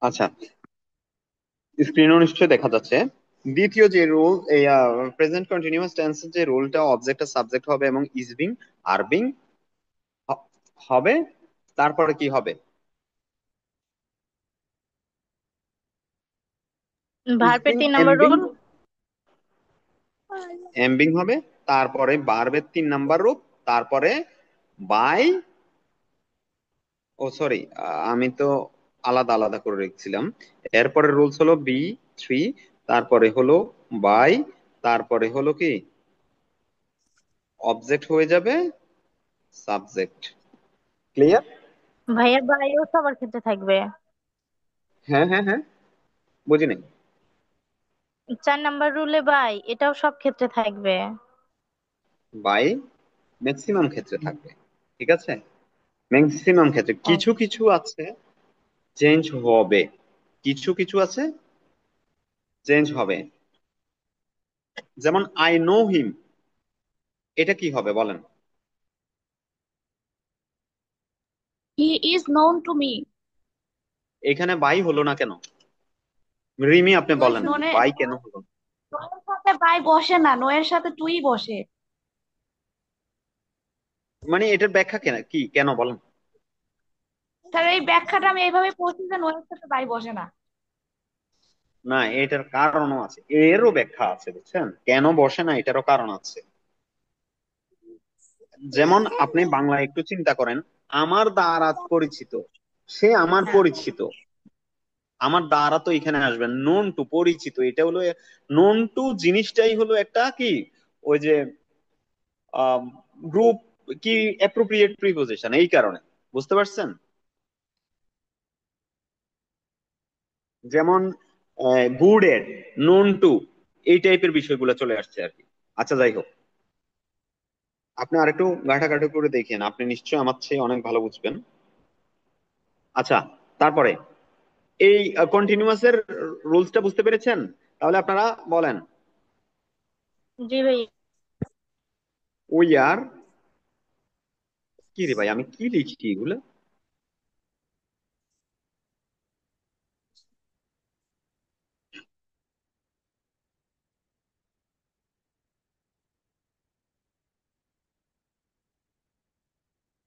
আচ্ছা, স্ক্রিনও নিশ্চয়ই দেখা যাচ্ছে। দ্বিতীয় যে রুল, এই প্রেজেন্ট কন্টিনিউয়াস টেন্সের যে রুলটা, অবজেক্ট আর সাবজেক্ট হবে এবং ইজ বিং আর বিং হবে। তারপরে কি হবে? ইজ ভার্বের বিং 3 নম্বর এমবিং, রুল। এমবিং হবে। তারপরে ভার্বের 3 নাম্বার রূপ, তারপরে বাই, ও সরি, আমি তো আলাদা আলাদা করে রেখেছিলাম। এরপরে রুলস হলো বি থ্রি, তারপরে হলো বাই, তারপরে হলো কি অবজেক্ট হয়ে যাবে সাবজেক্ট। ক্লিয়ার? ভাইয়ের বাড়িও সবার ক্ষেত্রে থাকবে। হ্যাঁ হ্যাঁ হ্যাঁ, বুঝি নাই। 4 নম্বর রুলে ভাই এটাও সব ক্ষেত্রে থাকবে। বাই ম্যাক্সিমাম ক্ষেত্রে থাকবে, ঠিক আছে। ম্যাক্সিমাম ক্ষেত্রে হ্যাঁ। কিছু কিছু আছে চেঞ্জ হবে, কিছু কিছু আছে চেঞ্জ হবে। যেমন আই নো হিম, এটা কি হবে বলেন? He is known to me. এখানে বাই হলো না কেন? রিমি আপনি বলেন, ননে বাই কেন হলো না? নোয়ের সাথে বাই বসে না, নোয়ের সাথে তুই বসে। মানে এটার ব্যাখ্যা কেন, কি কেন বলেন? তাহলে এই ব্যাখ্যাটা আমি এইভাবে পড়ছি যে নোয়ের সাথে বাই বসে না। না, এটার কারণও আছে, এরও ব্যাখ্যা আছে, বুঝছেন? কেন বসে না এটারও কারণ আছে। যেমন আপনি বাংলায় একটু চিন্তা করেন, আমার দ্বারা পরিচিত, সে আমার হ্যাঁ। পরিচিত। আমার দ্বারা তো এখানে আসবেন নোন টু, পরিচিত, এটা হলো নোন টু জিনিসটাই হলো একটা কি, ওই যে গ্রুপ, কি অ্যাপ্রোপ্রিয়েট প্রিপোজিশন, এই কারণে। বুঝতে পারছেন? যেমন গুড এড, নোন টু, এই টাইপের বিষয়গুলো চলে আসছে আর কি। আচ্ছা যাই হোক, আপনি আরেকটু ঘাটাঘাটি করে দেখেন, আপনি নিশ্চয়ই আমার চেয়ে অনেক ভালো বুঝবেন। আচ্ছা, তারপরে এই কন্টিনিউয়াস এর রুলসটা বুঝতে পেরেছেন? তাহলে আপনারা বলেন, জি ভাই। উই আর, কি রে ভাই, আমি কি লিখছি এগুলো?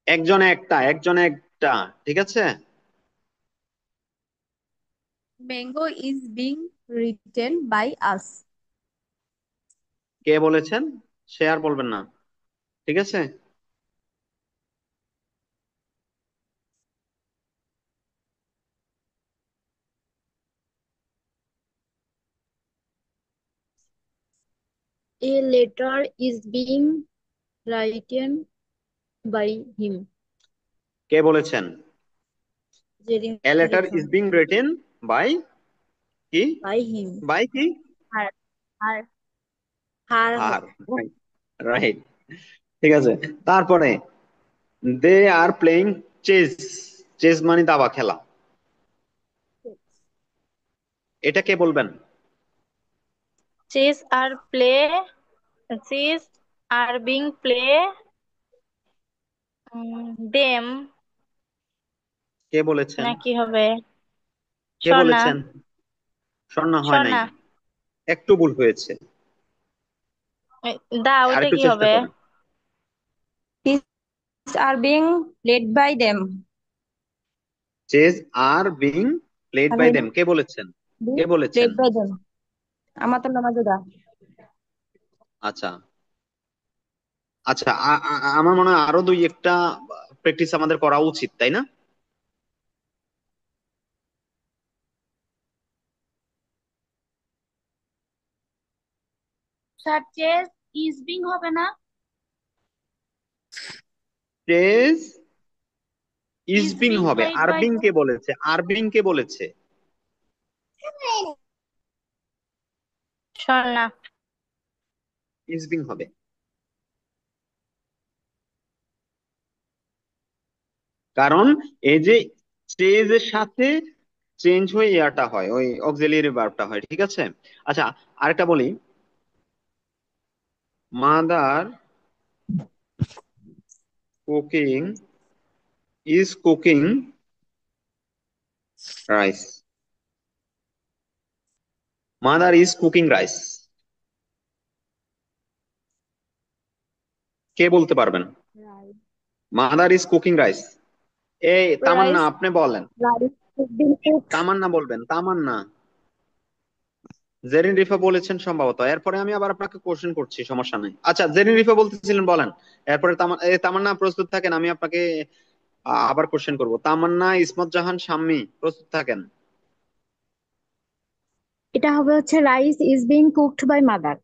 একজন একটা, একজন একটা, ঠিক আছে। Mango is being written by us. কে বলেছেন? সে আর বলবেন না, ঠিক আছে। A letter is being written by him. কে বলেছেন? Jeremy a letter is Jackson. Being written by, কি, By him. বাই কি, Her. Her. Her. Her, right, ঠিক আছে। তারপরে they are playing chess, chess মানে দাবা খেলা, এটা কে বলবেন? Chess are play, chess are being play them, কে বলেছেন? না কি হবে? কে স্বর্ণা। বলেছেন? স্বর্ণা হয় নাই, স্বর্ণা। একটু ভুল হয়েছে। দা আর ওইটা একটু কি চেষ্টা হবে? করেন। His are being led by them. Chess are being played Are by being them, কে বলেছেন? কে বলেছেন? led by them. আমার তো নামাজে দা। আচ্ছা, আচ্ছা, আমার মনে হয় আরো দুই একটা প্র্যাকটিস আমাদের করা উচিত, তাই না? স্যার চেস ইজ বিং হবে না? Chess is is being being হবে, প্লেড বাই আরবিং দেম। কে বলেছে, আরবিং কে বলেছে? স্বর্ণা। ইজ বিং হবে, কারণ এই যে চেজ এর সাথে চেঞ্জ হয়ে ইয়াটা হয়, ওই অক্সিলিয়ারি ভার্বটা হয়, ঠিক আছে। আচ্ছা, আরেকটা বলি, mother cooking is cooking rice, mother is cooking rice. কে বলতে পারবেন? Rice. Mother is cooking rice. এই তামান্না, Rice. আপনি বলেন। Rice is being cooked. তামান্না বলবেন, তামান্না। জেরিন রিফা বলেছেন সম্ভবত। এরপরে আমি আবার আপনাকে কোশ্চেন করছি, সমস্যা নাই। আচ্ছা, জেরিন রিফা বলতেছিলেন, বলেন। এরপরে তামান্না প্রস্তুত থাকেন, আমি আপনাকে আবার কোশ্চেন করব। তামান্না, ইসমত জাহান, শাম্মী প্রস্তুত থাকেন। এটা হবে হচ্ছে rice is being cooked by mother.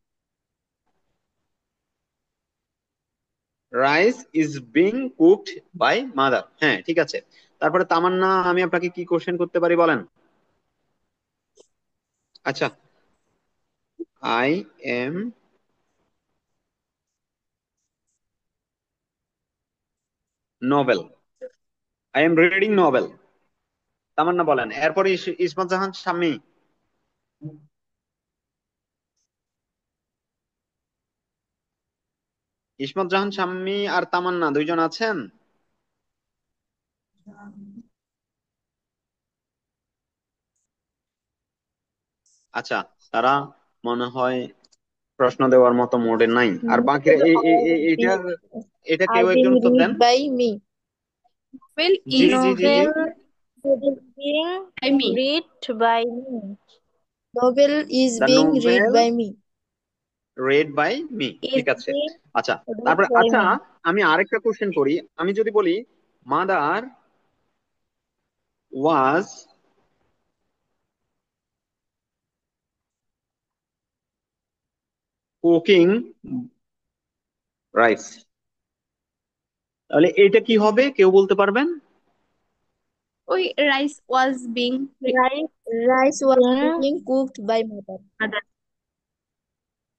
Rice is being cooked by mother, হ্যাঁ ঠিক আছে। তারপরে তামান্না, আমি আপনাকে কি কোশ্চেন করতে পারি বলেন। আচ্ছা, I am novel, I am reading novel. Tamanna বলেন। এরপরে ইসমত জাহান, শাম্মী। ইসমত জাহান, শাম্মী আর তামান্না দুইজন আছেন? আচ্ছা, তারা মনে হয় প্রশ্ন দেওয়ার মতো মোডে নাই। আর বাকিরা Novel are এইটার, being এটা কেউ are একজন being উত্তর দেন। read by me. Novel G is G G G. Novel is being by me. read by me. Novel is the being read novel by me. Read by me, Is ঠিক আছে। being আচ্ছা, read তারপরে by আচ্ছা, me. আমি আরেকটা question করি। আমি যদি বলি মাদার ওয়াজ কুকিং রাইস, তাহলে এটা কি হবে, কেউ বলতে পারবেন? ওই rice was being Rice rice was being being cooked by mother.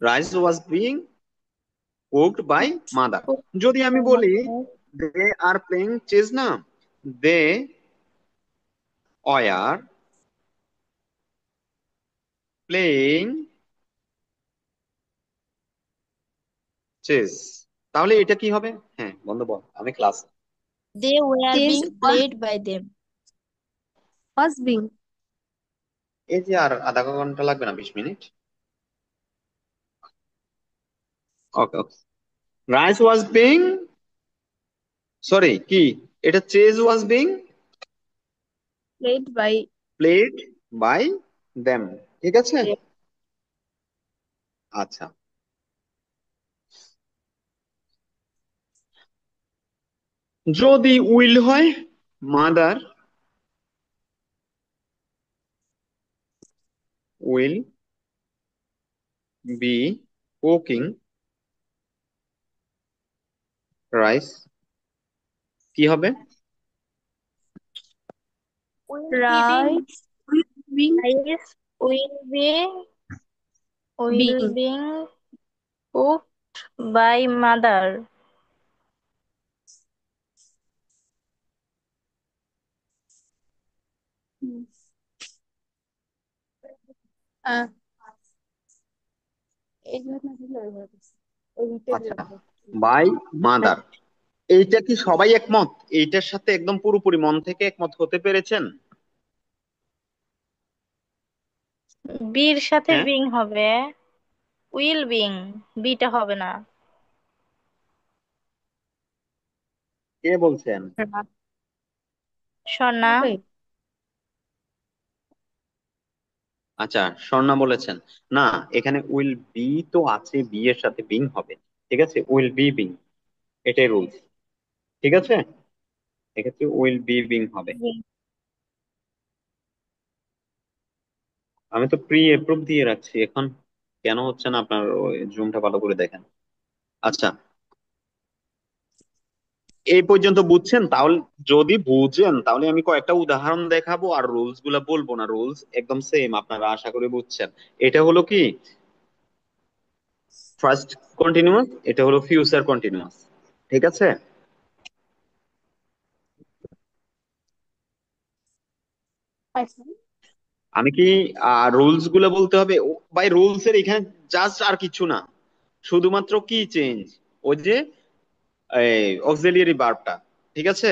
Rice was being cooked by Cooked. Mother. cooked যদি আমি by বলি mother. They are playing chess, না, দে আর প্লেইং চেস, তাহলে এটা কি হবে? হ্যাঁ বন্ধু বল, আমি class. They were This being played by them. was being. এই যে আর আধা ঘন্টা লাগবে না, 20 minute. Okay okay. Rice was being, sorry কি, এটা chess was being Played by played by them, ঠিক আছে। them. আচ্ছা, যদি উইল হয়, mother will be cooking rice, কি হবে? Will be being. Rice being Rice will being. being cooked by mother. আহ এই ঘটনা ছিল ওই টেবিলের আচ্ছা, উপর। বাই মাদার, এইটা কি সবাই একমত? এইটার সাথে একদম পুরোপুরি মন থেকে একমত হতে পেরেছেন? বির সাথে হ্যাঁ, বিং হবে, উইল বিং, বিটা হবে না। কে বলছেন? সোনা। হবে। আচ্ছা, স্বর্ণা বলেছেন। না, এখানে উইল বি তো আছে, বি এর সাথে বিং হবে, ঠিক আছে, উইল বি বিং, এটাই রুলস, ঠিক আছে। এক্ষেত্রে উইল বি বিং হবে। আমি তো প্রি অ্যাপ্রুভ দিয়ে রাখছি এখন, কেন হচ্ছে না আপনার? জুমটা ভালো করে দেখেন। আচ্ছা, এই পর্যন্ত বুঝছেন? তাহলে যদি বুঝেন তাহলে আমি কয়েকটা উদাহরণ দেখাবো আর রুলস গুলা বলবো না, রুলস একদম সেম, আপনারা আশা করি বুঝছেন। এটা হলো কি ফার্স্ট কন্টিনিউয়াস, এটা হলো ফিউচার কন্টিনিউয়াস, ঠিক আছে। আচ্ছা। আমি কি রুলস গুলো বলতে হবে? ভাই রুলস এর এখানে জাস্ট আর কিছু না, শুধুমাত্র কি চেঞ্জ, ওই যে অক্সিলিয়ারি ভার্বটা, ঠিক আছে।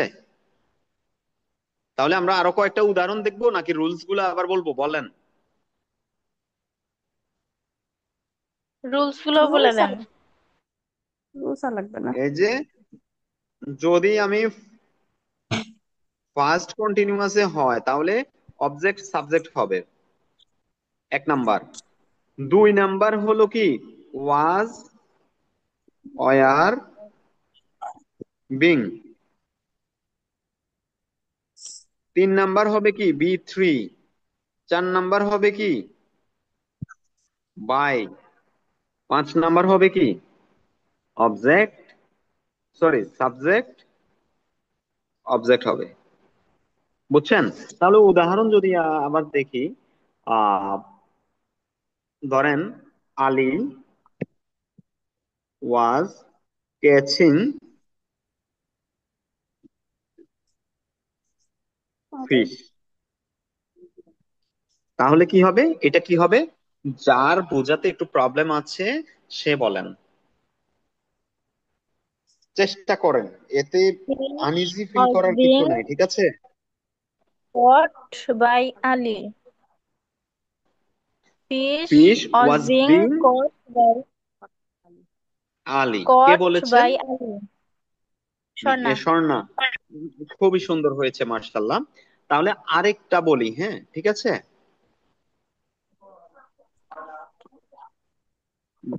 তাহলে আমরা আরো কয়েকটা উদাহরণ দেখবো নাকি রুলস গুলো আবার বলবো, বলেন। রুলস গুলো বলে রুলস দেন। রুলস আর লাগবে না। এই যে যদি আমি ফার্স্ট কন্টিনিউয়াসে হয় তাহলে অবজেক্ট সাবজেক্ট হবে, এক নাম্বার। দুই নাম্বার হলো কি ওয়াজ, ওয়ার, বিং। তিন নাম্বার হবে কি বি থ্রি। চার নাম্বার হবে কি বাই। পাঁচ নাম্বার হবে কি অবজেক্ট, সরি সাবজেক্ট, অবজেক্ট হবে। বুঝছেন? তাহলে উদাহরণ যদি আবার দেখি, আহ ধরেন আলী ওয়াজ ক্যাচিং ফিশ। তাহলে কি হবে, এটা কি হবে? যার বোঝাতে একটু প্রবলেম আছে সে বলেন, চেষ্টা করেন, এতে Fish আনইজি ফিল was করার কিছু being নাই, ঠিক আছে? caught by Ali. Fish fish was was being being Ali, K caught বলেছেন? by Ali. স্বর্ণা। স্বর্ণা। খুবই সুন্দর হয়েছে, মার্শাল্লাহ। তাহলে আরেকটা বলি, হ্যাঁ ঠিক আছে।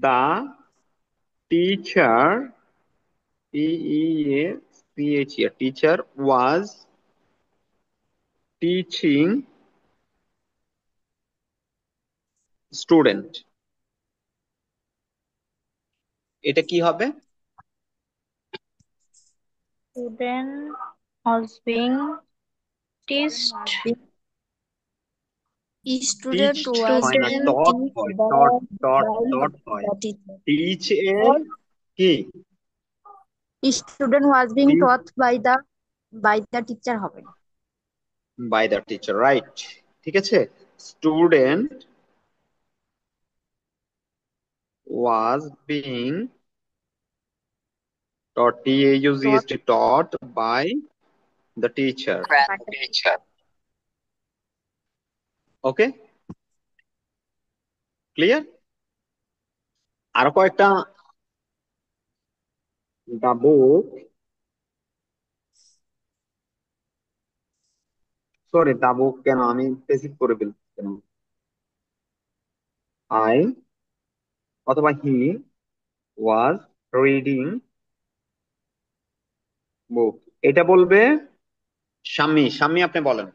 The teacher, teacher was teaching student. এটা কি হবে? Student was being teached. Student teached was হয় না, বিং Student টট টিচড হয়, by taught dot by dot হয়। The teacher. টিচ এর কি student was being taught by the teacher হবে। By the teacher, right. ঠিক আছে, student was being taught, taught T-A-U-G-H-T, taught by the teacher. By the teacher. Okay, clear? আরো কয়েকটা, দা বুক, sorry দা বুক কেন আমি পেসিভ করে ফেলছি কেন, আই অথবা হি ওয়াজ রিডিং বুক। এটা বলবে শাম্মী। শাম্মী আপনি বলেন,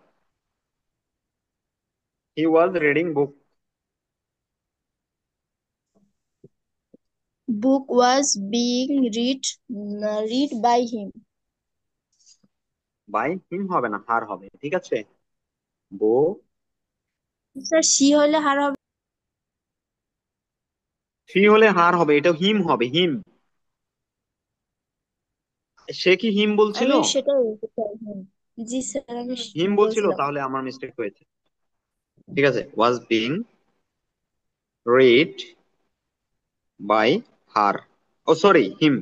he was reading book. Book was being read by him. By him হবে না, হার হবে, ঠিক আছে। বুক, স্যার সি হলে হার হবে। সি হলে হার হবে, এটা হিম হবে, হিম। সে কি হিম বলছিল? আমি সেটাই বলতে চাই হিম। জি স্যার আমি হিম হিম বলছিল, বলছিলাম। তাহলে আমার মিস্টেক হয়েছে। ঠিক আছে, was being read by her, ও সরি হিম।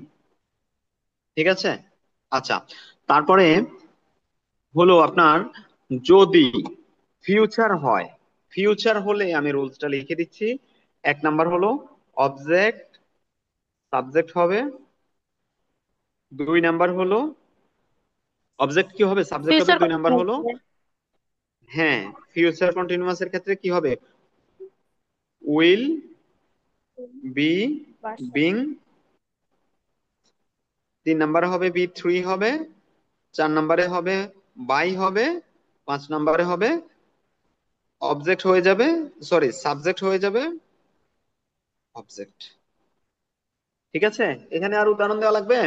ঠিক আছে, আচ্ছা। তারপরে হলো আপনার যদি ফিউচার হয়, ফিউচার হলে আমি রুলসটা লিখে দিচ্ছি। এক নাম্বার হলো অবজেক্ট সাবজেক্ট হবে। দুই নাম্বার হলো অবজেক্ট কি হবে, সাবজেক্ট হবে। ফিউচার দুই নাম্বার হলো, হ্যাঁ ফিউচার কন্টিনিউয়াস এর ক্ষেত্রে কি হবে, উইল বি বিং। তিন নাম্বারে হবে বি থ্রি হবে। চার নাম্বারে হবে বাই হবে। পাঁচ নাম্বারে হবে অবজেক্ট হয়ে যাবে, সরি সাবজেক্ট হয়ে যাবে অবজেক্ট। ঠিক আছে, এখানে আর উদাহরণ দেওয়া লাগবে?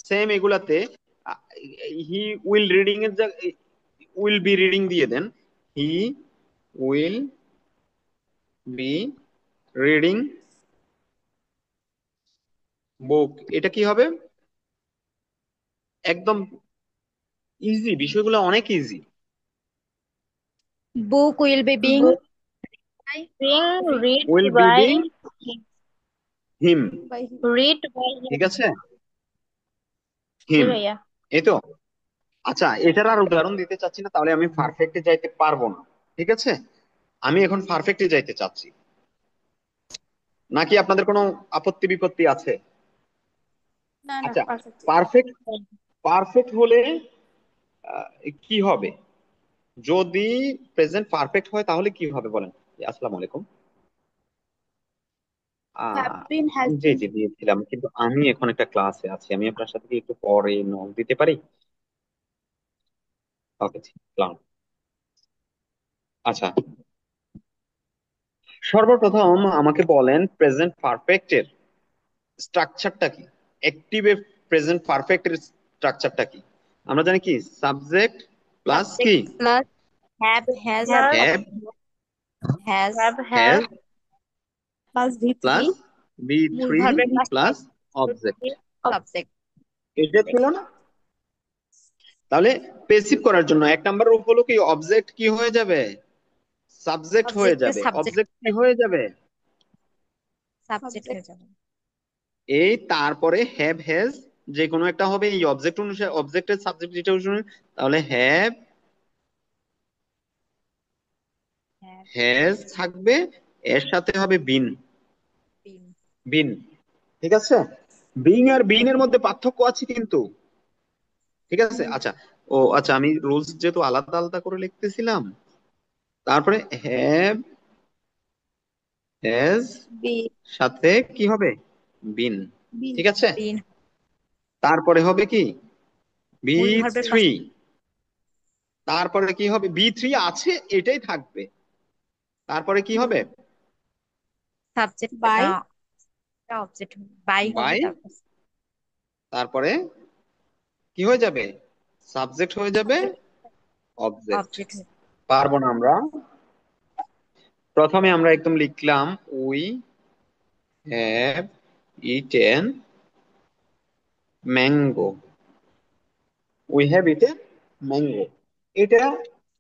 সেম এগুলাতে হি উইল রিডিং এর জায়গায় উইল বি রিডিং দিয়ে দেন। He will be reading book. এটা কি হবে? একদম ইজি, বিষয়গুলো অনেক easy. Book will be being book being read will be by being him. By him. read by ঠিক him. আছে, জি হিম। ভাইয়া। এই তো। আচ্ছা, এটার আর উদাহরণ দিতে চাচ্ছি না, তাহলে আমি পারফেক্টে যাইতে পারবো না। ঠিক আছে, আমি এখন পারফেক্টে যাইতে চাচ্ছি। নাকি আপনাদের কোনো আপত্তি বিপত্তি আছে? না না আচ্ছা, পারফেক্ট। পারফেক্ট পারফেক্ট হলে আহ, কি হবে? যদি প্রেজেন্ট পারফেক্ট হয় তাহলে কি হবে বলেন? আসসালামু আলাইকুম। হ্যাভ আহ বিন, হ্যাজ জি বিন। জি দিয়েছিলাম, কিন্তু আমি এখন একটা ক্লাসে আছি, আমি আপনার সাথে কি একটু পরে নক দিতে পারি? ওকে, আচ্ছা, সর্বপ্রথম আমাকে বলেন প্রেজেন্ট পারফেক্টের স্ট্রাকচারটা কি, অ্যাক্টিভ প্রেজেন্ট পারফেক্টের স্ট্রাকচারটা কি? আমরা জানি কি সাবজেক্ট প্লাস কি subject plus have plus have has have has plus V three plus be মূল থ্রি ভার্বের পাশে প্লাস অবজেক্ট। সাবজেক্ট। এটা ছিল না? তাহলে পেসিভ করার জন্য এক নাম্বার রূপ হলো কি অবজেক্ট কি হয়ে যাবে, সাবজেক্ট হয়ে অবজেক্টে যাবে। সাবজেক্ট অবজেক্ট কি হয়ে যাবে? সাবজেক্ট হয়ে যাবে। এই তারপরে হ্যাভ হ্যাজ যে কোনো একটা হবে এই অবজেক্ট অনুসারে, অবজেক্টের সাবজেক্ট যেটা অনুসারে, তাহলে হ্যাভ হ্যাভ হ্যাজ থাকবে, এর সাথে হবে বিন। বিন। বিন, ঠিক আছে? বিং আর বিন এর মধ্যে পার্থক্য আছে কিন্তু, ঠিক আছে? আচ্ছা, ও আচ্ছা, আমি রুলস যেহেতু আলাদা আলাদা করে লিখতেছিলাম, তারপরে হ্যাভ হ্যাজ বি সাথে কি হবে, বিন, বিন ঠিক আছে? বিন তারপরে হবে কি বি মূল ভার্বের থ্রি, পাশে তারপরে কি হবে, বি থ্রি আছে এটাই থাকবে, তারপরে কি হবে সাবজেক্ট বাই অবজেক্ট বাই হবে বাই, তারপর তারপরে কি হয়ে যাবে, সাবজেক্ট হয়ে যাবে সাবজেক্ট অবজেক্ট। অবজেক্ট হবে। পারবো না আমরা? প্রথমে আমরা একদম লিখলাম we have eaten mango, we have eaten mango, এটা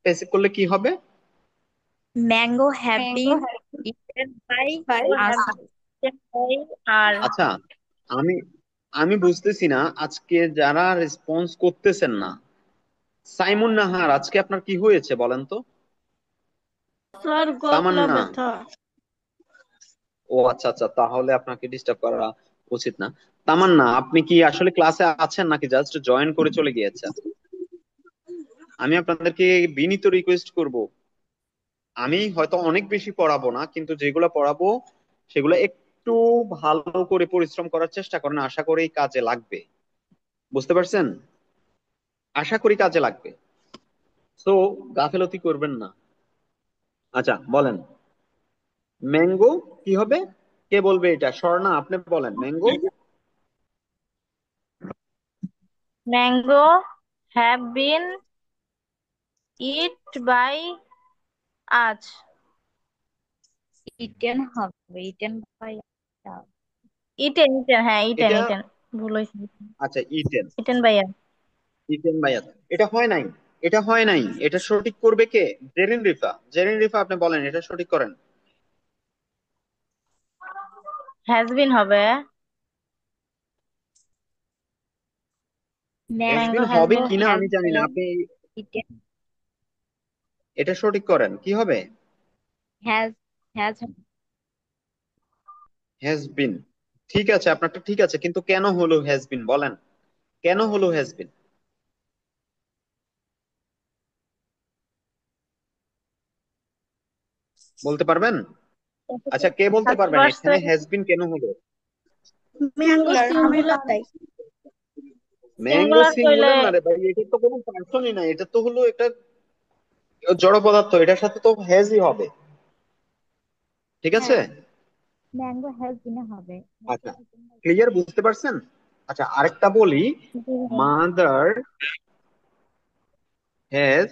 বেসিক করলে কি হবে? Mango have mango been eaten by by us. আর আচ্ছা, আমি আমি বুঝতেছি না আজকে যারা রেসপন্স করতেছেন না। সাইমুন নাহার, আজকে আপনার কি হয়েছে বলেন তো? স্যার গলা তামান্না, ব্যথা। ও আচ্ছা আচ্ছা, তাহলে আপনাকে ডিস্টার্ব করা উচিত না। তামান্না, আপনি কি আসলে ক্লাসে আছেন নাকি জাস্ট জয়েন করে চলে গিয়েছেন? আমি আপনাদেরকে বিনীত রিকোয়েস্ট করব, আমি হয়তো অনেক বেশি পড়াবো না, কিন্তু যেগুলো পড়াবো সেগুলো একটু ভালো করে পরিশ্রম করার চেষ্টা করেন, আশা করি কাজে লাগবে। বুঝতে পারছেন? আশা করি কাজে লাগবে। সো গাফেলতি করবেন না। আচ্ছা বলেন, ম্যাঙ্গো কি হবে? কে বলবে এটা? স্বর্ণা, আপনি বলেন mango. Mango have been eat by us. Eaten হবে ইটেন বাই ইটেন ইটেন, হ্যাঁ ইটেন এটা ইটেন, ভুল হয়েছে। আচ্ছা, eaten, eaten by us. Eaten by us, এটা হয় নাই, এটা হয় নাই, এটা সঠিক করবে কে? জেরিন রিফা, জেরিন রিফা আপনি বলেন এটা সঠিক করেন। হ্যাজ বিন হবে। হ্যাজবিন ম্যাঙ্গো হ্যাজ হবে বিন কিনা হ্যাজ আমি জানি না, বিন আপনি ইটেন এটা সঠিক করেন, কি হবে? হ্যাজ হ্যাজ হ্যাজবিন, ঠিক আছে আপনারটা ঠিক আছে, কিন্তু কেন হলো হ্যাজবিন বলেন, কেন হলো হ্যাজবিন বলতে পারবেন? আচ্ছা, কে বলতে ফার্স্ট পারবেন এখানে পারসন হ্যাজবিন কেন হলো? ম্যাঙ্গো সিঙ্গুলার আমি সিঙ্গুলার পারি। তাই। ম্যাঙ্গো সিঙ্গুলার কইলে সিঙ্গুলার না রে ভাই, এটা তো কোনো পার্সনই না, এটা তো হলো একটা জড় পদার্থ, এটার সাথে তো হ্যাজই হবে, ঠিক আছে? হ্যাঁ ম্যাঙ্গো হ্যাজ বিন হবে। আচ্ছা, ক্লিয়ার, বুঝতে পারছেন? আচ্ছা, আরেকটা বলি, মাদার হ্যাজ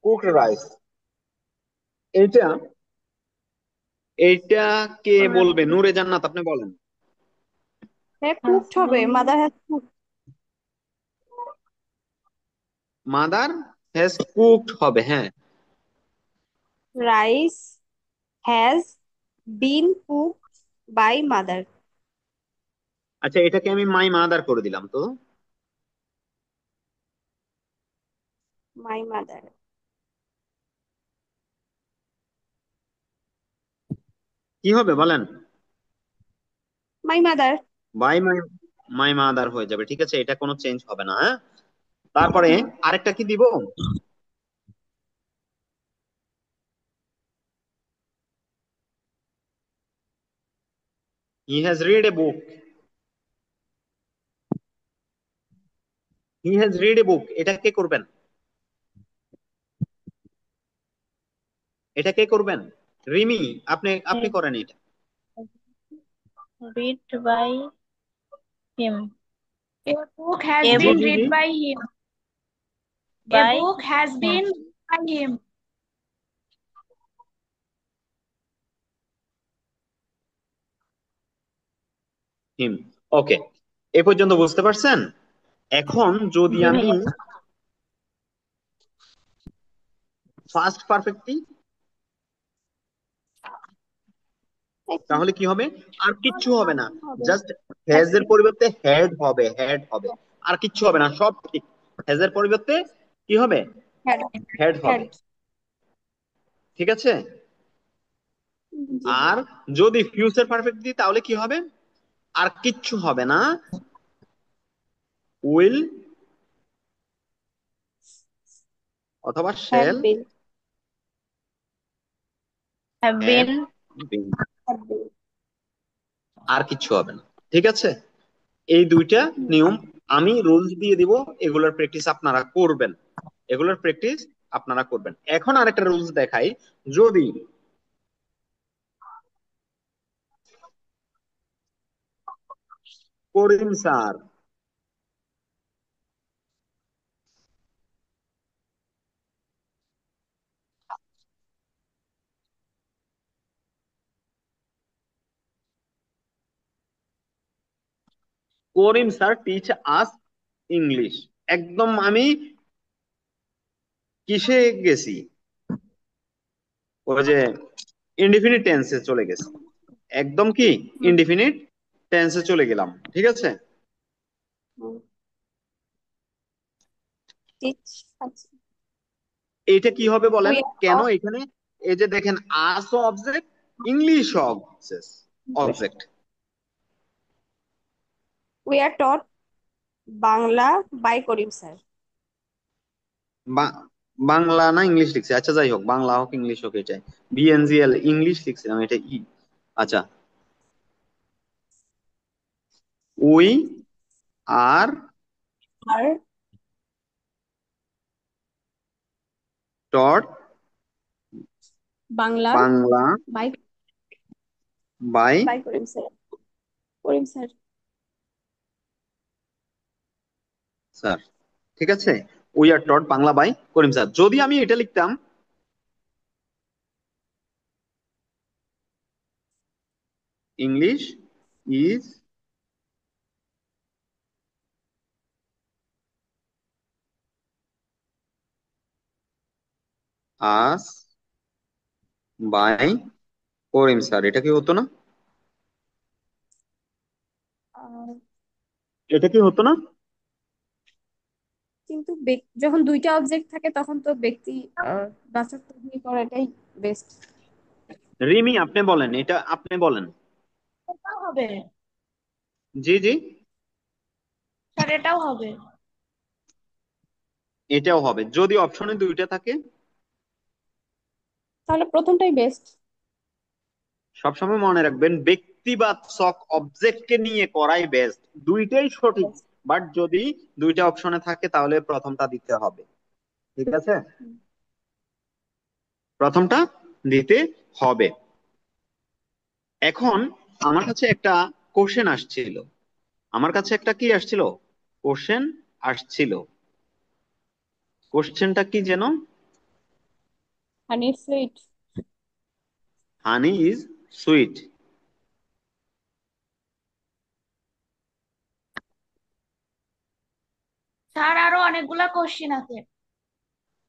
কুকড রাইস, এইটা এইটা কে বলবে? নূরে জান্নাত, আপনি বলেন। হ্যাঁ কুকড হবে, mother has cooked. Mother has cooked হবে, হ্যাঁ। Rice has been cooked by mother. আচ্ছা, এটাকে আমি মাই মাদার করে দিলাম তো। My mother. কি হবে বলেন? My mother. By my, my mother হয়ে যাবে, ঠিক আছে, এটা কোনো চেঞ্জ হবে না, হ্যাঁ। তারপরে আরেকটা কি দিব? He has read a book. He has read a book, এটা কে করবেন? এটা কে করবেন? রিমি, আপনি আপনি করেন এটা। read by him, A book has a G been book G G. read by him. A by book has him, been read by him. হিম। ওকে, এ পর্যন্ত বুঝতে পারছেন? এখন যদি জি আমি ভাইয়া। ফার্স্ট পারফেক্টলি, একই। তাহলে কি হবে? আর কিচ্ছু হবে না, হবে। জাস্ট হ্যাজ এর একই। পরিবর্তে হেড হবে, হেড হবে, আর কিচ্ছু হবে না, সব ঠিক। হ্যাজ এর পরিবর্তে কি হবে? হ্যাড। হেড হবে, হ্যাড। ঠিক আছে। জি। আর যদি ফিউচার পারফেক্ট দিই তাহলে কি হবে? আর কিচ্ছু হবে না, উইল অথবা had shall been. have have been, been, had been. আর কিচ্ছু হবে না, ঠিক আছে। এই দুইটা নিয়ম আমি রুলস দিয়ে দিব, এগুলোর প্র্যাকটিস আপনারা করবেন, এগুলোর প্র্যাকটিস আপনারা করবেন। এখন আরেকটা রুলস দেখাই, যদি করিম sir, Karim sir teach us English, একদম আমি কিসে গেছি, ওই যে ইনডিফিনিট টেন্সে চলে গেছি, একদম কি ইনডিফিনিট টেন্সে চলে গেলাম, ঠিক আছে। টিচ। আচ্ছা। এটা কি হবে বলেন, উই কেন আর এখানে? এই যে দেখেন, us object, English object. We are taught Bangla by Karim sir. Bangla না ইংলিশ লিখছি, আচ্ছা যাই হোক, বাংলা হোক ইংলিশ হোক, এটাই বিএনজিএল, ইংলিশ লিখছিলাম, এটা ই। আচ্ছা, we are are taught Bangla Bangla by by by Karim sir. Karim sir. Sir, ঠিক আছে। We are taught Bangla by Karim sir, যদি আমি এটা লিখতাম, English is us by Karim sir, এটা কি হতো না? এটা কি হতো না? কিন্তু যখন দুইটা অবজেক্ট থাকে তখন তো ব্যক্তি বাচক তৈরি করাটাই বেস্ট। রিমি, আপনি বলেন, এটা আপনি বলেন। এটাও হবে জি জি, স্যার, এটাও হবে। এটাও হবে যদি অপশনে দুইটা থাকে। তাহলে প্রথমটাই বেস্ট। সবসময় মনে রাখবেন, ব্যক্তিবাচক অবজেক্টকে নিয়ে করাই বেস্ট, দুইটাই সঠিক। বাট যদি দুইটা অপশনে থাকে তাহলে প্রথমটা দিতে হবে, ঠিক আছে, প্রথমটা দিতে হবে। এখন আমার কাছে একটা কোশ্চেন আসছিল, আমার কাছে একটা কি আসছিল, কোশ্চেন আসছিল। কোশ্চেনটা কি যেন? Honey sweet. Honey is sweet. Sir, আরো অনেকগুলা কোশ্চিন আছে।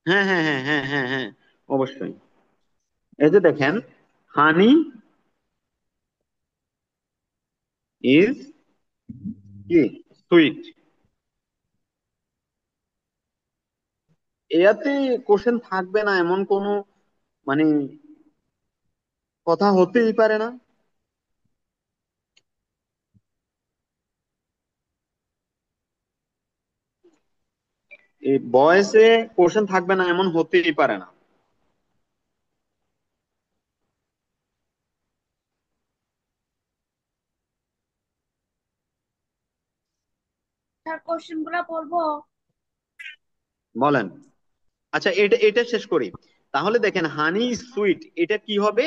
হ্যাঁ হ্যাঁ হ্যাঁ হ্যাঁ হ্যাঁ হ্যাঁ, অবশ্যই। এই যে দেখেন, হানি ইজ কি সুইট, এতে কোশ্চেন থাকবে না এমন কোনো মানে কথা হতেই পারে না। এই ভয়েসে কোশ্চেন থাকবে না এমন হতেই পারে না। স্যার কোশ্চেন গুলা বলবো? বলেন। আচ্ছা, এটা এটা শেষ করি। তাহলে দেখেন হানি সুইট, এটা কি হবে?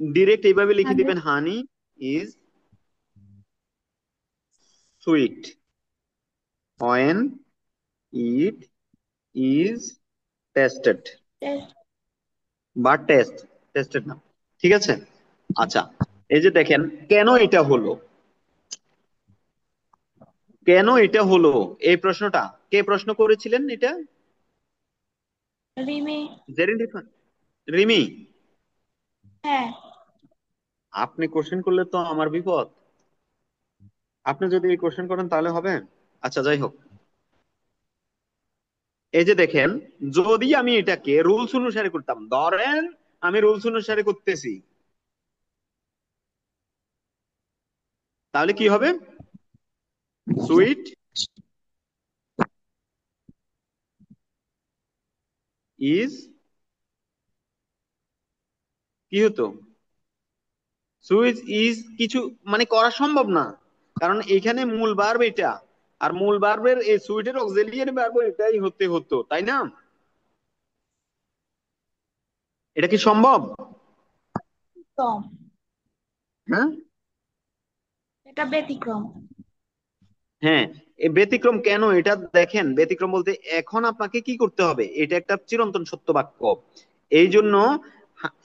ডিরেক্ট এইভাবে লিখে হান্ড্রেড দিবেন, হানি is sweet when it is tested, বা টেস্টেড না। ঠিক আছে। আচ্ছা, এই যে দেখেন কেন এটা হলো, কেন এটা হলো, এই প্রশ্নটা কে প্রশ্ন করেছিলেন? এটা রিমি। জেরিন রিফান, রিমি। হ্যাঁ। আপনি কোশ্চেন করলে তো আমার বিপদ। আপনি যদি এই কোশ্চেন করেন তাহলে হবে? আচ্ছা যাই হোক, এই যে দেখেন, যদি আমি এটাকে রুলস অনুসারে করতাম, ধরেন আমি রুলস অনুসারে করতেছি, তাহলে কি হবে? সুইট ইজ, কি হতো? সুইচ ইজ কিছু মানে করা সম্ভব না, কারণ এখানে মূল ভার্ব এটা, আর মূল ভার্বের এই সুইটের অক্সিলিয়ারি ভার্ব এটাই হতে হতো, তাই না? এটা কি সম্ভব? কম। হ্যাঁ, এটা ব্যতিক্রম। হ্যাঁ। এই ব্যতিক্রম কেন এটা দেখেন, ব্যতিক্রম বলতে এখন আপনাকে কি করতে হবে, এটা একটা চিরন্তন সত্য বাক্য, এই জন্য হা-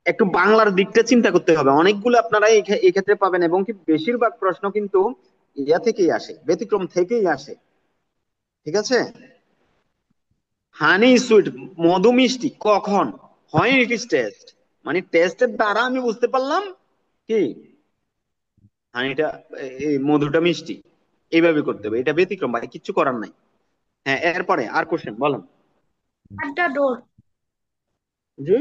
একটু বাংলার দিকটা চিন্তা করতে হবে। অনেকগুলো আপনারা এই ক্ষেত্রে পাবেন, এবং কি বেশিরভাগ প্রশ্ন কিন্তু ইয়া থেকেই আসে, ব্যতিক্রম থেকেই আসে। ঠিক আছে। হানি সুইট, মধু মিষ্টি, কখন হয়? ইট ইজ টেস্ট, মানে টেস্টের দ্বারা আমি বুঝতে পারলাম কি হানিটা, এই মধুটা মিষ্টি। এইভাবে করতে হবে, এটা ব্যতিক্রম ভাই, কিচ্ছু করার নাই। হ্যাঁ, এরপরে আর কোশ্চেন বলেন। Shut the door. জি।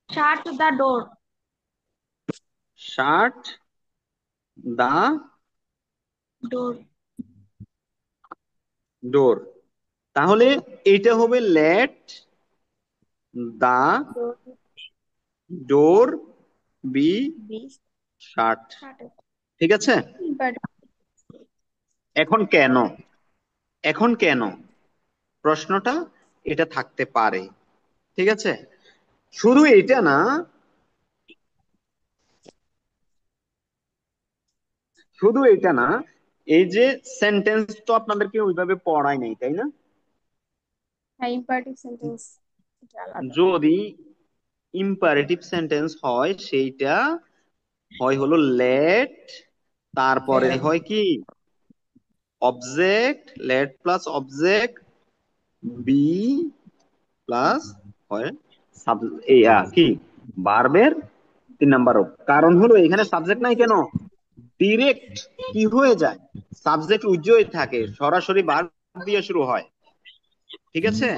Shut the door. Shirt the door. Door, তাহলে এটা হবে let the door door be বিশ। শার্ট। শাট। ঠিক আছে। বাট এখন কেন, এখন কেন প্রশ্নটা এটা থাকতে পারে। ঠিক আছে। শুধু এটা না, শুধু এটা না, এই যে সেন্টেন্স তো আপনাদেরকে ওইভাবে পড়াই নাই, তাই না? হ্যাঁ, ইম্পারেটিভ সেন্টেন্স এটা আলাদা। যদি ইম্পারেটিভ সেন্টেন্স হয়, সেইটা হয় হলো লেট, তারপরে হয় কি object, let plus object be plus হয় এই কি ভার্বের 3 নাম্বার। কারণ হলো এখানে সাবজেক্ট নাই কেন, ডিরেক্ট কি হয়ে যায়, সাবজেক্ট উজ্জ্বল থাকে, সরাসরি ভার্ব দিয়ে শুরু হয়। ঠিক আছে।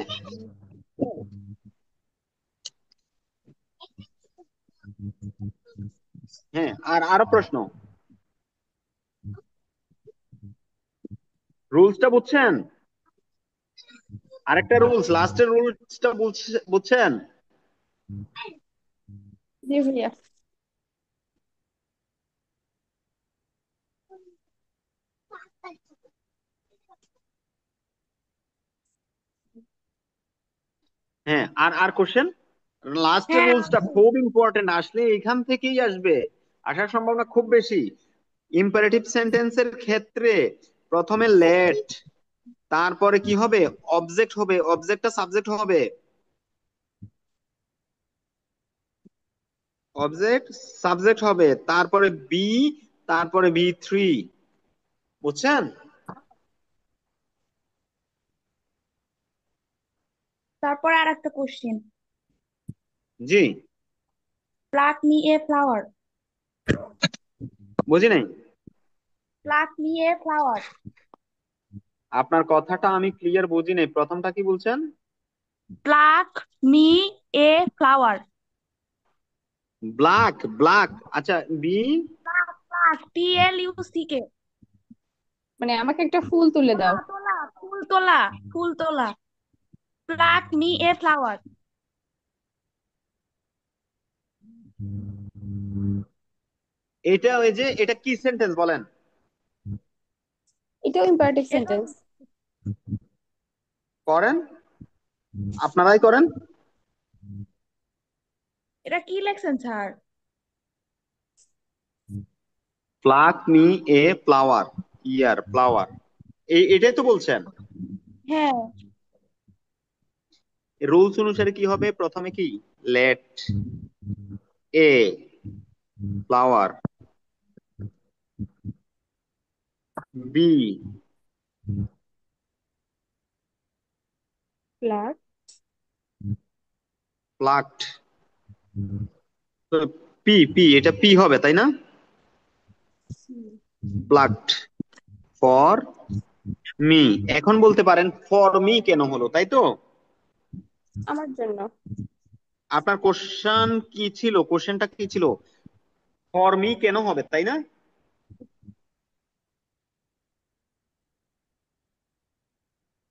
হ্যাঁ, আর আরো প্রশ্ন, রুলসটা বুঝছেন? আরেকটা রুলস, লাস্টের রুলসটা বুঝছেন? জি ভাইয়া। হ্যাঁ, আর আর কোশ্চেন, লাস্টের হ্যাঁ। রুলসটা খুব ইম্পর্টেন্ট, আসলে এখান থেকেই আসবে, আসার সম্ভাবনা খুব বেশি। ইম্পারেটিভ সেন্টেন্সের ক্ষেত্রে প্রথমে লেট, তারপরে কি হবে, অবজেক্ট হবে, অবজেক্টটা সাবজেক্ট হবে, অবজেক্ট সাবজেক্ট হবে, তারপরে বি, তারপরে বি3। বুঝছেন? তারপর আর একটা কোশ্চেন। জি। Pluck me a flower. বুঝি নাই। Pluck me a flower. আপনার কথাটা আমি ক্লিয়ার বুঝি নাই, প্রথমটা কি বলছেন? Pluck me a flower. Black, black, আচ্ছা বি, প্লাক, প্লাক, PLUCK। মানে আমাকে একটা ফুল তুলে দাও। তোলা তোলা ফুল তোলা ফুল তোলা। Pluck me a flower. এটা ওই যে এটা কি সেন্টেন্স বলেন? এটাও ইম্পারেটিভ এটা সেন্টেন্স। করেন, আপনারাই করেন। এটা কি লেখছেন sir? Pluck me a flower, ইয়ার ফ্লাওয়ার, এটাই তো বলছেন। হ্যাঁ। রুলস অনুসারে কি হবে? প্রথমে কি, let a flower be pluck. Plucked. P P এটা পি হবে তাই না? Plucked for me. এখন বলতে পারেন ফর মি কেন হলো, তাই তো? আমার জন্য। আপনার কোশ্চেন কি ছিল? কোশ্চেনটা কি ছিল? ফর মি কেন হবে, তাই না?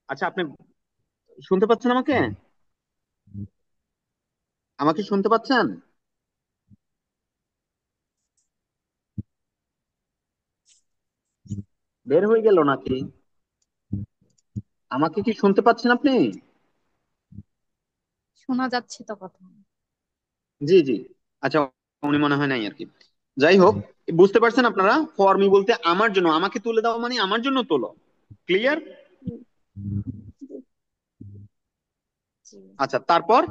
আচ্ছা, আপনি শুনতে পাচ্ছেন আমাকে? আমাকে শুনতে পাচ্ছেন? বের হয়ে গেল নাকি? আমাকে কি শুনতে পাচ্ছেন আপনি? শোনা যাচ্ছে তো কথা। জি জি। আচ্ছা, উনি মনে হয় নাই আর কি। যাই হোক, বুঝতে পারছেন আপনারা? ফর মি বলতে আমার জন্য, আমাকে তুলে দাও মানে আমার জন্য তোলো। ক্লিয়ার? হুম, জি আচ্ছা, তারপর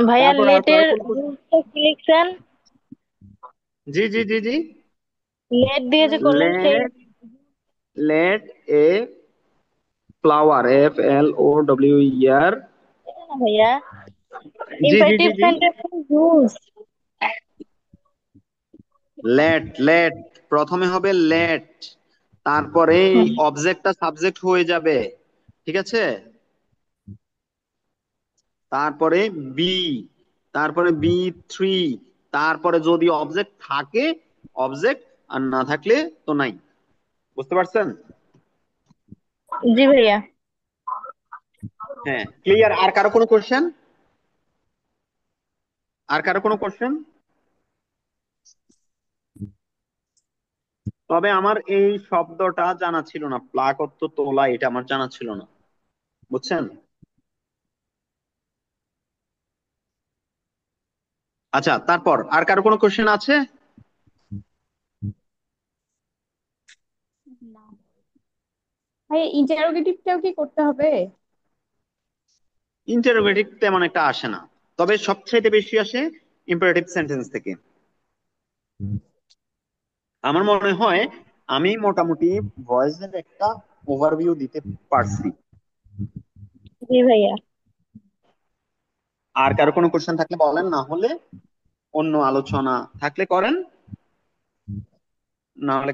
ভাইয়া, তারপর আর লেটের কোনো রুলসটা কি লিখছেন? জি জি জি জি। লেট দিয়ে যে করবেন সেই let let a flower, F L O W ইয়ার। এটা না ভাইয়া, জি জি ইম্পারেটিভ জি জি। সেন্টেন্সের রুলস। লেট লেট প্রথমে হবে লেট, তারপরে এই অবজেক্টটা সাবজেক্ট হয়ে যাবে, ঠিক আছে? তারপরে বি, তারপরে বি থ্রি, তারপরে যদি অবজেক্ট থাকে অবজেক্ট, আর না থাকলে তো নাই। বুঝতে পারছেন? জি ভাইয়া। হ্যাঁ, ক্লিয়ার। আর কারো কোনো কোশ্চেন? আর কারো কোনো কোশ্চেন? তবে আমার এই শব্দটা জানা ছিল না, প্লাক অর্থ তোলা, এটা আমার জানা ছিল না, বুঝছেন? আচ্ছা, তারপর আর কারো কোনো কোশ্চেন আছে? না ভাই, ইন্টারোগেটিভটাও কি করতে হবে? ইন্টারোগেটিভ তেমন একটা আসে না, তবে সবচাইতে বেশি আসে ইম্পারেটিভ সেন্টেন্স থেকে। আমার মনে হয় আমি মোটামুটি ভয়েসের একটা ওভারভিউ দিতে পারছি। জি ভাইয়া। আর কারো কোনো কোশ্চেন থাকলে বলেন, না হলে অন্য আলোচনা থাকলে করেন, না হলে